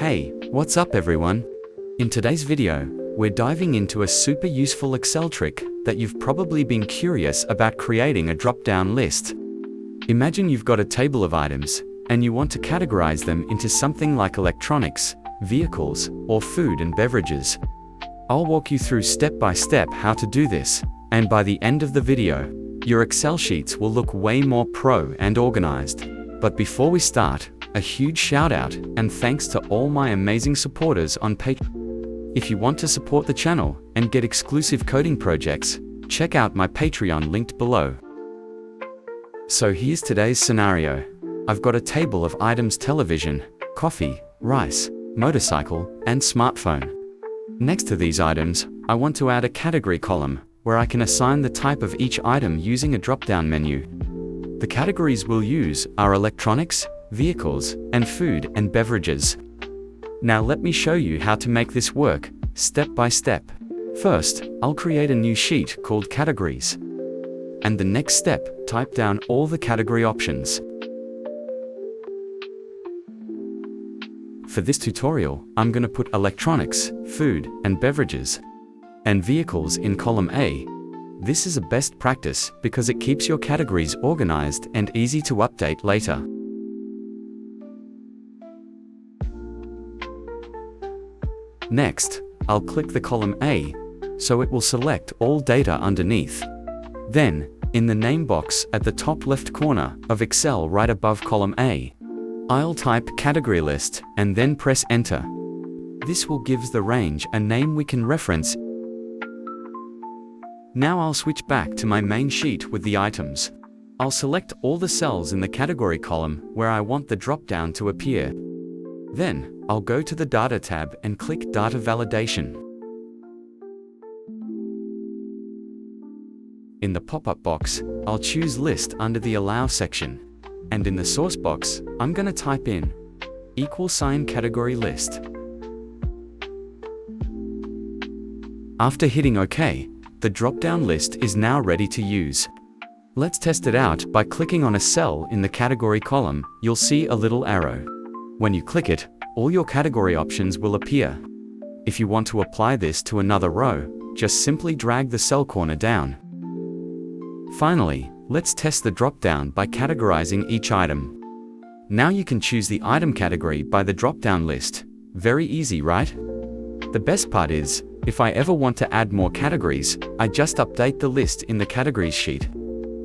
Hey, what's up everyone? In today's video, we're diving into a super useful Excel trick that you've probably been curious about: creating a drop-down list. Imagine you've got a table of items, and you want to categorize them into something like electronics, vehicles, or food and beverages. I'll walk you through step by step how to do this, and by the end of the video, your Excel sheets will look way more pro and organized. But before we start, a huge shout out and thanks to all my amazing supporters on Patreon. If you want to support the channel and get exclusive coding projects, check out my Patreon linked below. So here's today's scenario. I've got a table of items: television, coffee, rice, motorcycle, and smartphone. Next to these items, I want to add a category column where I can assign the type of each item using a drop-down menu. The categories we'll use are electronics, vehicles, and food and beverages. Now let me show you how to make this work, step by step. First, I'll create a new sheet called Categories. And the next step, type down all the category options. For this tutorial, I'm going to put electronics, food and beverages, and vehicles in column A. This is a best practice because it keeps your categories organized and easy to update later. Next, I'll click the column A, so it will select all data underneath. Then, in the name box at the top left corner of Excel right above column A, I'll type category list and then press enter. This will give the range a name we can reference. Now I'll switch back to my main sheet with the items. I'll select all the cells in the category column where I want the drop-down to appear. Then, I'll go to the Data tab and click Data Validation. In the pop-up box, I'll choose List under the Allow section. And in the source box, I'm going to type in =category list. After hitting OK, the drop-down list is now ready to use. Let's test it out by clicking on a cell in the category column. You'll see a little arrow. When you click it, all your category options will appear. If you want to apply this to another row, just simply drag the cell corner down. Finally, let's test the drop-down by categorizing each item. Now you can choose the item category by the drop-down list. Very easy, right? The best part is, if I ever want to add more categories, I just update the list in the categories sheet.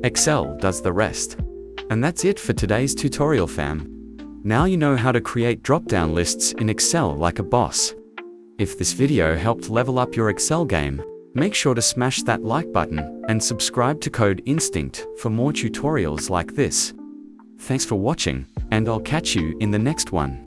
Excel does the rest. And that's it for today's tutorial, fam. Now you know how to create drop-down lists in Excel like a boss. If this video helped level up your Excel game, make sure to smash that like button and subscribe to Code Instinct for more tutorials like this. Thanks for watching, and I'll catch you in the next one.